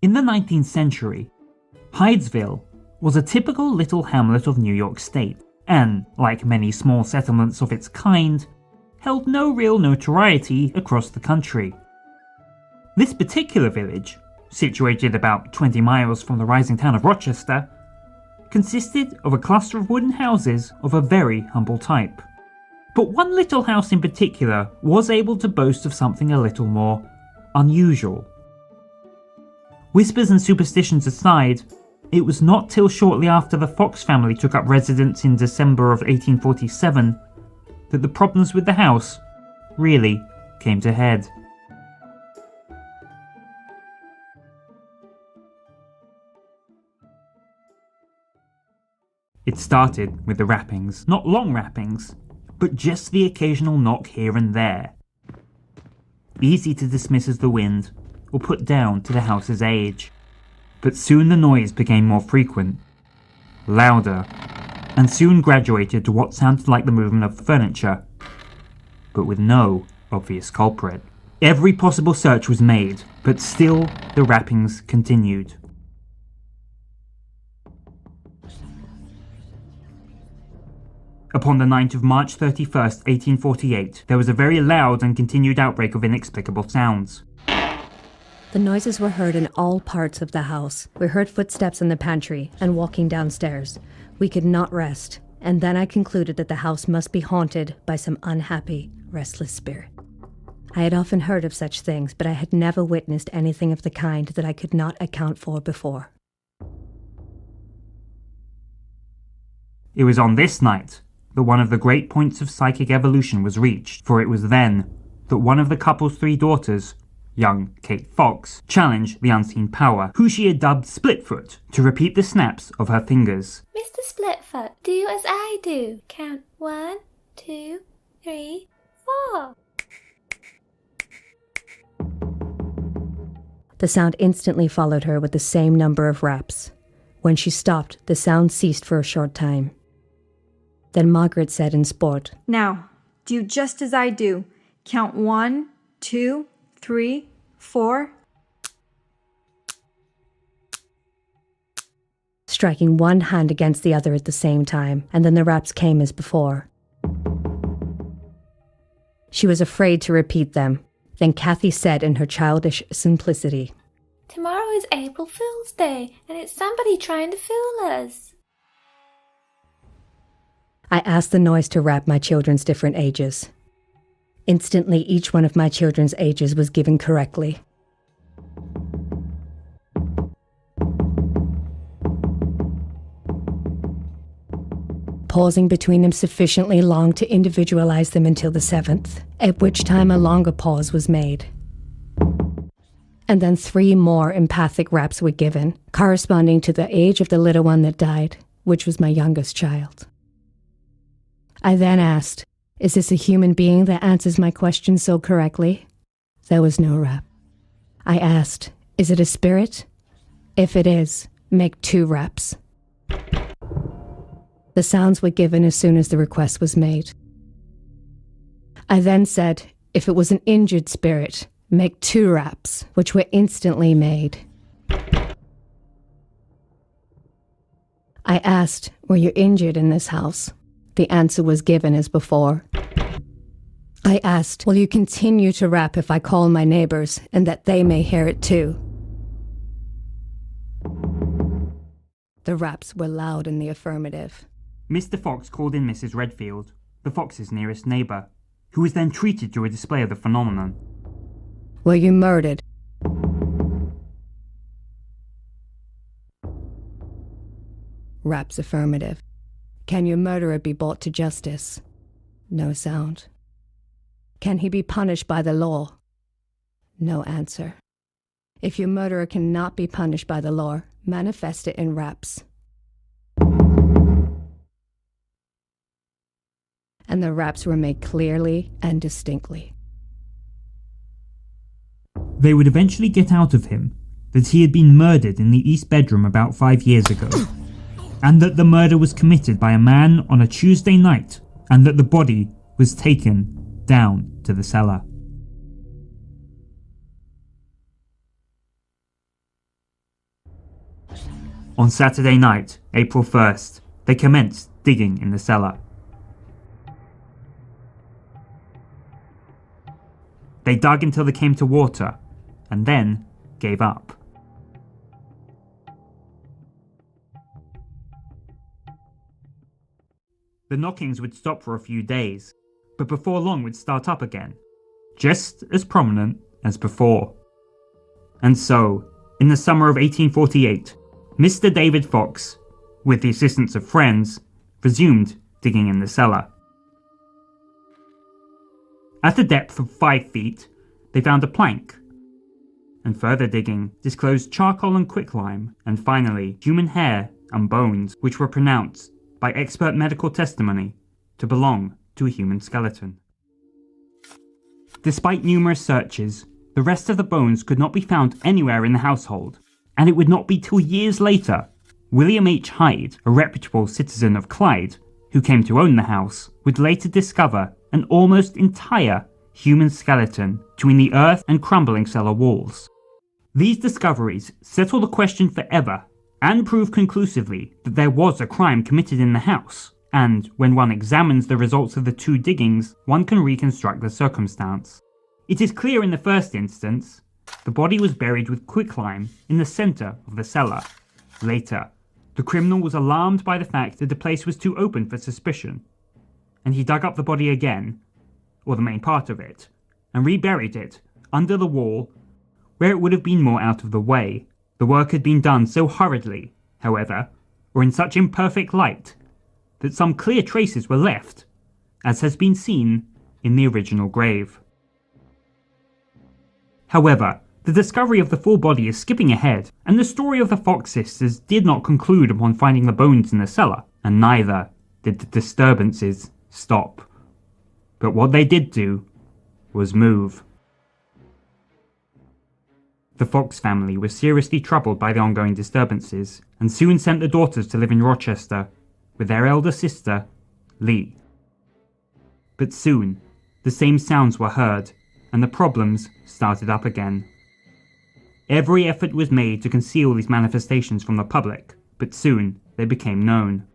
In the 19th century, Hydesville was a typical little hamlet of New York State, and, like many small settlements of its kind, held no real notoriety across the country. This particular village, situated about 20 miles from the rising town of Rochester, consisted of a cluster of wooden houses of a very humble type. But one little house in particular was able to boast of something a little more unusual. Whispers and superstitions aside, it was not till shortly after the Fox family took up residence in December of 1847 that the problems with the house really came to head. It started with the rappings, not long rappings, but just the occasional knock here and there. Easy to dismiss as the wind, or put down to the house's age. But soon the noise became more frequent, louder, and soon graduated to what sounded like the movement of furniture, but with no obvious culprit. Every possible search was made, but still the rappings continued. Upon the night of March 31st, 1848, there was a very loud and continued outbreak of inexplicable sounds. The noises were heard in all parts of the house. We heard footsteps in the pantry and walking downstairs. We could not rest, and then I concluded that the house must be haunted by some unhappy, restless spirit. I had often heard of such things, but I had never witnessed anything of the kind that I could not account for before. It was on this night that one of the great points of psychic evolution was reached, for it was then that one of the couple's 3 daughters, young Kate Fox, challenged the unseen power, who she had dubbed Splitfoot, to repeat the snaps of her fingers. Mr. Splitfoot, do as I do. Count 1, 2, 3, 4. The sound instantly followed her with the same number of raps. When she stopped, the sound ceased for a short time. Then Margaret said in sport, "Now, do just as I do. Count 1, 2, 3, 4. Striking one hand against the other at the same time, and then the raps came as before. She was afraid to repeat them. Then Kathy said in her childish simplicity, Tomorrow is April Fool's Day, and it's somebody trying to fool us. I asked the noise to rap my children's different ages. Instantly, each one of my children's ages was given correctly. Pausing between them sufficiently long to individualize them until the 7th, at which time a longer pause was made. And then 3 more empathic raps were given, corresponding to the age of the little one that died, which was my youngest child. I then asked, "Is this a human being that answers my question so correctly?" There was no rap. I asked, "Is it a spirit? If it is, make 2 raps." The sounds were given as soon as the request was made. I then said, "If it was an injured spirit, make 2 raps," which were instantly made. I asked, "Were you injured in this house?" The answer was given as before. I asked, "Will you continue to rap if I call my neighbors and that they may hear it too?" The raps were loud in the affirmative. Mr. Fox called in Mrs. Redfield, the Fox's nearest neighbour, who was then treated to a display of the phenomenon. "Were you murdered?" Raps affirmative. "Can your murderer be brought to justice?" No sound. "Can he be punished by the law?" No answer. "If your murderer cannot be punished by the law, manifest it in raps." And the raps were made clearly and distinctly. They would eventually get out of him that he had been murdered in the east bedroom about 5 years ago, and that the murder was committed by a man on a Tuesday night, and that the body was taken down to the cellar. On Saturday night, April 1st, they commenced digging in the cellar. They dug until they came to water, and then gave up. The knockings would stop for a few days, but before long would start up again, just as prominent as before. And so, in the summer of 1848, Mr. David Fox, with the assistance of friends, resumed digging in the cellar. At a depth of 5 feet, they found a plank, and further digging disclosed charcoal and quicklime, and finally human hair and bones, which were pronounced by expert medical testimony to belong to a human skeleton. Despite numerous searches, the rest of the bones could not be found anywhere in the household, and it would not be till years later William H. Hyde, a reputable citizen of Clyde, who came to own the house, would later discover an almost entire human skeleton between the earth and crumbling cellar walls. These discoveries settle the question forever and prove conclusively that there was a crime committed in the house, and when one examines the results of the 2 diggings, one can reconstruct the circumstance. It is clear in the first instance, the body was buried with quicklime in the centre of the cellar. Later, the criminal was alarmed by the fact that the place was too open for suspicion, and he dug up the body again, or the main part of it, and reburied it under the wall where it would have been more out of the way. The work had been done so hurriedly, however, or in such imperfect light, that some clear traces were left, as has been seen in the original grave. However, the discovery of the full body is skipping ahead, and the story of the Fox sisters did not conclude upon finding the bones in the cellar, and neither did the disturbances stop. But what they did do was move. The Fox family was seriously troubled by the ongoing disturbances, and soon sent the daughters to live in Rochester with their elder sister, Lee. But soon, the same sounds were heard, and the problems started up again. Every effort was made to conceal these manifestations from the public, but soon they became known.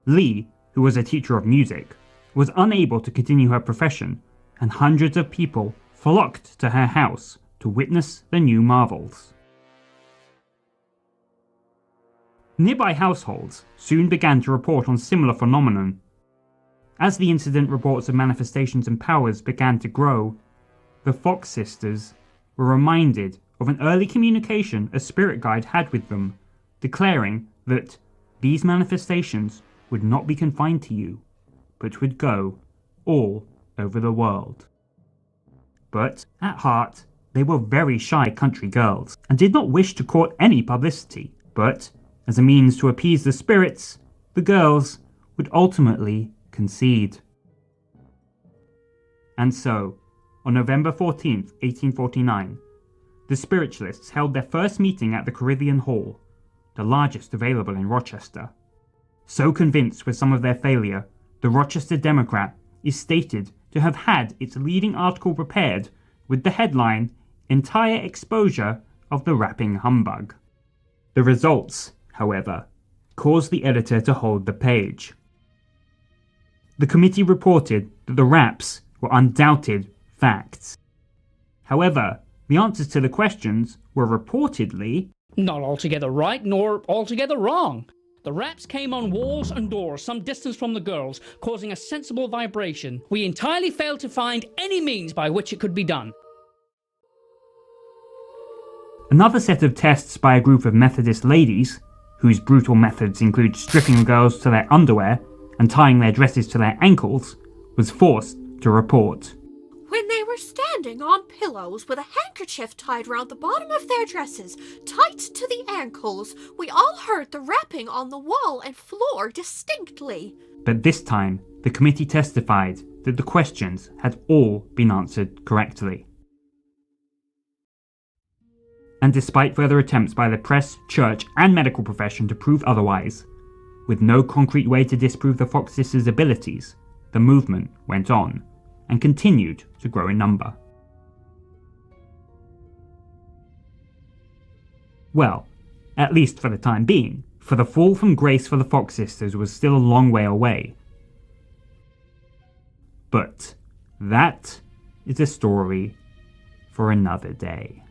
Lee, who was a teacher of music, was unable to continue her profession, and hundreds of people flocked to her house to witness the new marvels. Nearby households soon began to report on similar phenomenon. As the incident reports of manifestations and powers began to grow, the Fox sisters were reminded of an early communication a spirit guide had with them, declaring that these manifestations would not be confined to you, but would go all over the world. But at heart, they were very shy country girls, and did not wish to court any publicity, but as a means to appease the spirits, the girls would ultimately concede. And so, on November 14th, 1849, the spiritualists held their first meeting at the Corinthian Hall, the largest available in Rochester. So convinced with some of their failure, the Rochester Democrat is stated to have had its leading article prepared with the headline, "Entire Exposure of the Rapping Humbug." The results, however, caused the editor to hold the page. The committee reported that the raps were undoubted facts. However, the answers to the questions were reportedly not altogether right nor altogether wrong. The raps came on walls and doors some distance from the girls, causing a sensible vibration. We entirely failed to find any means by which it could be done. Another set of tests by a group of Methodist ladies, whose brutal methods include stripping girls to their underwear and tying their dresses to their ankles, was forced to report. When they were standing on pillows with a handkerchief tied round the bottom of their dresses, tight to the ankles, we all heard the rapping on the wall and floor distinctly. But this time, the committee testified that the questions had all been answered correctly. And despite further attempts by the press, church, and medical profession to prove otherwise, with no concrete way to disprove the Fox sisters' abilities, the movement went on and continued to grow in number. Well, at least for the time being, for the fall from grace for the Fox sisters was still a long way away. But that is a story for another day.